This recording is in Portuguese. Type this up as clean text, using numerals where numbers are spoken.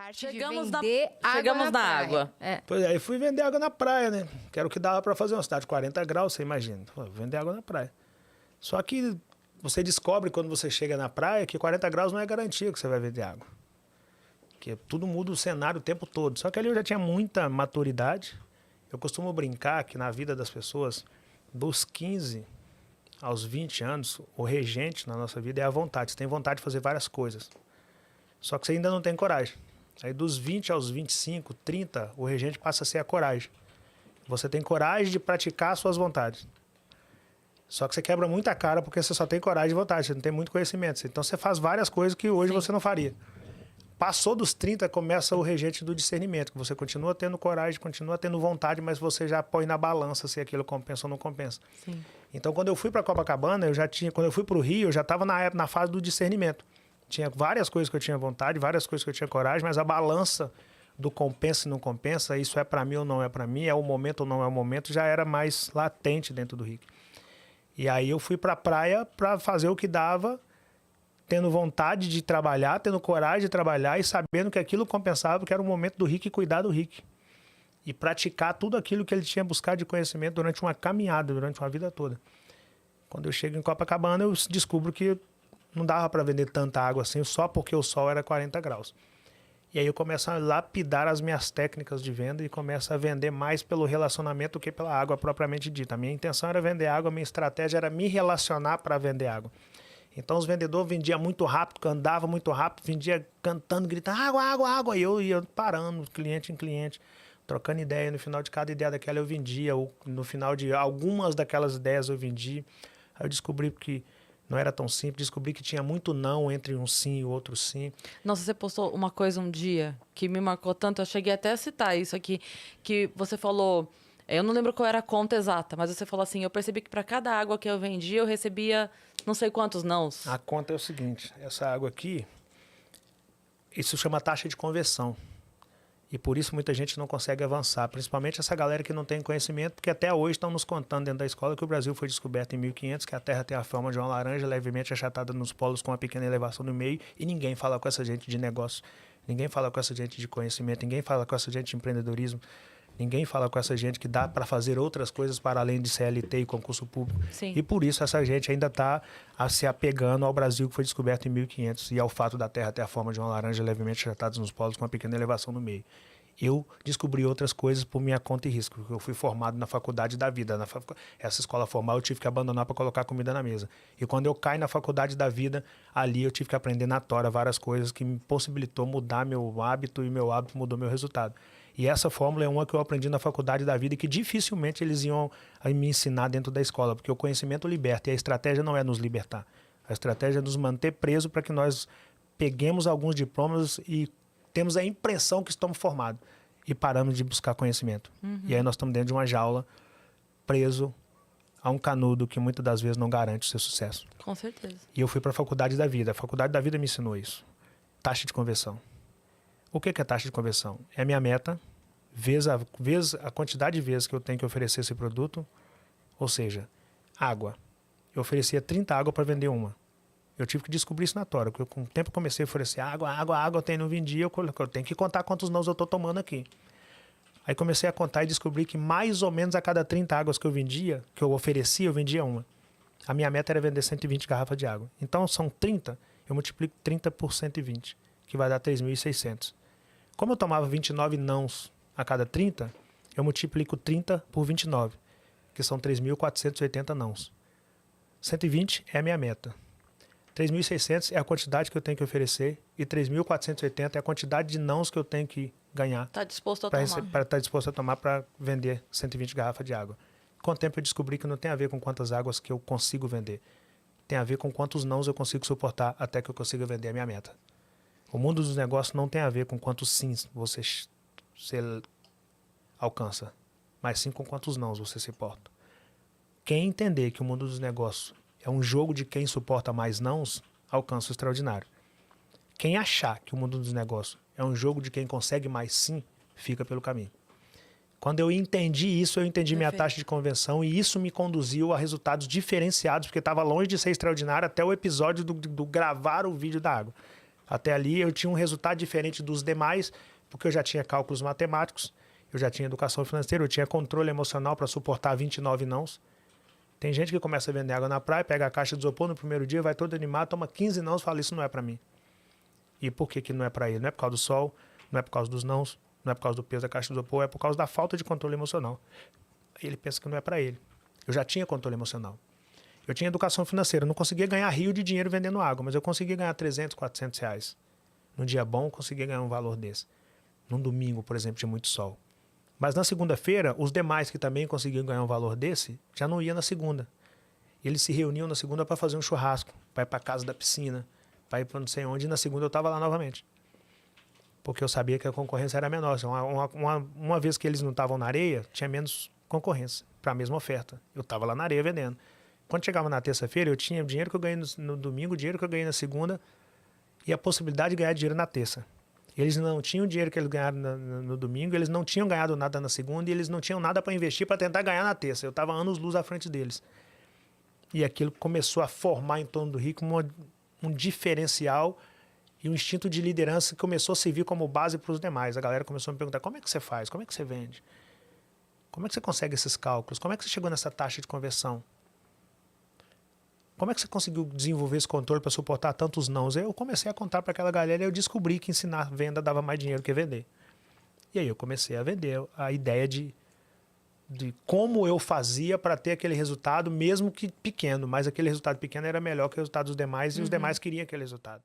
parte Chegamos de vender água chegamos na praia. água. É. Pois é, aí fui vender água na praia, né? Que era o que dava para fazer uma cidade de 40 graus, você imagina. Pô, vender água na praia. Só que você descobre quando você chega na praia que 40 graus não é garantia que você vai vender água. Porque tudo muda o cenário o tempo todo. Só que ali eu já tinha muita maturidade. Eu costumo brincar que na vida das pessoas, dos 15 aos 20 anos, o regente na nossa vida é a vontade. Você tem vontade de fazer várias coisas. Só que você ainda não tem coragem. Aí dos 20 aos 25, 30, o regente passa a ser a coragem. Você tem coragem de praticar suas vontades. Só que você quebra muita cara porque você só tem coragem e vontade, você não tem muito conhecimento. Então você faz várias coisas que hoje você não faria. Passou dos 30, começa o regente do discernimento, que você continua tendo coragem, continua tendo vontade, mas você já põe na balança se aquilo compensa ou não compensa. Sim. Então, quando eu fui para Copacabana, quando eu fui para o Rio, eu já estava na fase do discernimento. Tinha várias coisas que eu tinha vontade, várias coisas que eu tinha coragem, mas a balança do compensa e não compensa, isso é para mim ou não é para mim, é o momento ou não é o momento, já era mais latente dentro do Rick. E aí eu fui para a praia para fazer o que dava, tendo vontade de trabalhar, tendo coragem de trabalhar e sabendo que aquilo compensava, porque era o momento do Rick cuidar do Rick. E praticar tudo aquilo que ele tinha buscado de conhecimento durante uma caminhada, durante uma vida toda. Quando eu chego em Copacabana, eu descubro que não dava para vender tanta água assim, só porque o sol era 40 graus. E aí eu começo a lapidar as minhas técnicas de venda e começo a vender mais pelo relacionamento do que pela água propriamente dita. A minha intenção era vender água, a minha estratégia era me relacionar para vender água. Então os vendedores vendiam muito rápido, andava muito rápido, vendia cantando, gritando, água, água, água. E eu ia parando, cliente em cliente, trocando ideia. No final de cada ideia daquela eu vendia, ou no final de algumas daquelas ideias eu vendi. Aí eu descobri que não era tão simples, descobri que tinha muito não entre um sim e o outro sim. Nossa, você postou uma coisa um dia que me marcou tanto, eu cheguei até a citar isso aqui, que você falou, eu não lembro qual era a conta exata, mas você falou assim, eu percebi que para cada água que eu vendia, eu recebia não sei quantos nãos. A conta é o seguinte, essa água aqui, isso chama taxa de conversão. E por isso muita gente não consegue avançar, principalmente essa galera que não tem conhecimento, porque até hoje estão nos contando dentro da escola que o Brasil foi descoberto em 1500, que a Terra tem a forma de uma laranja, levemente achatada nos polos com uma pequena elevação no meio, e ninguém fala com essa gente de negócio, ninguém fala com essa gente de conhecimento, ninguém fala com essa gente de empreendedorismo, ninguém fala com essa gente que dá para fazer outras coisas para além de CLT e concurso público. Sim. E por isso essa gente ainda está se apegando ao Brasil que foi descoberto em 1500 e ao fato da Terra ter a forma de uma laranja levemente achatada nos polos com uma pequena elevação no meio. Eu descobri outras coisas por minha conta e risco. Eu fui formado na faculdade da vida. Essa escola formal eu tive que abandonar para colocar comida na mesa. E quando eu caí na faculdade da vida, ali eu tive que aprender na tora várias coisas que me possibilitou mudar meu hábito e meu hábito mudou meu resultado. E essa fórmula é uma que eu aprendi na faculdade da vida e que dificilmente eles iam me ensinar dentro da escola, porque o conhecimento liberta e a estratégia não é nos libertar. A estratégia é nos manter presos para que nós peguemos alguns diplomas e temos a impressão que estamos formados e paramos de buscar conhecimento. E aí nós estamos dentro de uma jaula, preso a um canudo que muitas das vezes não garante o seu sucesso. Com certeza. E eu fui para a faculdade da vida. A faculdade da vida me ensinou isso. Taxa de conversão. O que é taxa de conversão? É a minha meta, vezes a quantidade de vezes que eu tenho que oferecer esse produto, ou seja, água. Eu oferecia 30 água para vender uma. Eu tive que descobrir isso na tora, porque com o tempo eu comecei a oferecer água, eu não vendia, eu tenho que contar quantos nãos eu estou tomando aqui. Aí comecei a contar e descobri que mais ou menos a cada 30 águas que eu vendia, que eu oferecia, eu vendia uma. A minha meta era vender 120 garrafas de água. Então são 30, eu multiplico 30 por 120, que vai dar 3.600. Como eu tomava 29 nãos a cada 30, eu multiplico 30 por 29, que são 3.480 nãos. 120 é a minha meta. 3.600 é a quantidade que eu tenho que oferecer e 3.480 é a quantidade de nãos que eu tenho que ganhar. Está disposto a tomar. Para estar disposto a tomar para vender 120 garrafas de água. Com o tempo eu descobri que não tem a ver com quantas águas que eu consigo vender. Tem a ver com quantos nãos eu consigo suportar até que eu consiga vender a minha meta. O mundo dos negócios não tem a ver com quantos sims você alcança, mas sim com quantos nãos você se porta. Quem entender que o mundo dos negócios é um jogo de quem suporta mais nãos, alcança o extraordinário. Quem achar que o mundo dos negócios é um jogo de quem consegue mais sim, fica pelo caminho. Quando eu entendi isso, eu entendi minha taxa de conversão e isso me conduziu a resultados diferenciados, porque estava longe de ser extraordinário até o episódio do gravar o vídeo da água. Até ali eu tinha um resultado diferente dos demais, porque eu já tinha cálculos matemáticos, eu já tinha educação financeira, eu tinha controle emocional para suportar 29 nãos. Tem gente que começa a vender água na praia, pega a caixa de isopor no primeiro dia, vai todo animado, toma 15 nãos e fala, isso não é para mim. E por que que não é para ele? Não é por causa do sol, não é por causa dos nãos, não é por causa do peso da caixa de isopor, é por causa da falta de controle emocional. Aí ele pensa que não é para ele. Eu já tinha controle emocional. Eu tinha educação financeira, eu não conseguia ganhar rio de dinheiro vendendo água, mas eu conseguia ganhar 300, 400 reais. Num dia bom, eu conseguia ganhar um valor desse. Num domingo, por exemplo, de muito sol. Mas na segunda-feira, os demais que também conseguiam ganhar um valor desse, já não iam na segunda. Eles se reuniam na segunda para fazer um churrasco, para ir para casa da piscina, para ir para não sei onde, e na segunda eu estava lá novamente. Porque eu sabia que a concorrência era menor. Uma vez que eles não estavam na areia, tinha menos concorrência para a mesma oferta. Eu estava lá na areia vendendo. Quando chegava na terça-feira, eu tinha o dinheiro que eu ganhei no domingo, o dinheiro que eu ganhei na segunda e a possibilidade de ganhar dinheiro na terça. Eles não tinham o dinheiro que eles ganharam no domingo, eles não tinham ganhado nada na segunda e eles não tinham nada para investir para tentar ganhar na terça. Eu estava anos-luz à frente deles. E aquilo começou a formar em torno do Rico um diferencial e um instinto de liderança que começou a servir como base para os demais. A galera começou a me perguntar, como é que você faz? Como é que você vende? Como é que você consegue esses cálculos? Como é que você chegou nessa taxa de conversão? Como é que você conseguiu desenvolver esse controle para suportar tantos nãos? Eu comecei a contar para aquela galera e eu descobri que ensinar venda dava mais dinheiro que vender. E aí eu comecei a vender a ideia de como eu fazia para ter aquele resultado, mesmo que pequeno. Mas aquele resultado pequeno era melhor que o resultado dos demais e os demais queriam aquele resultado.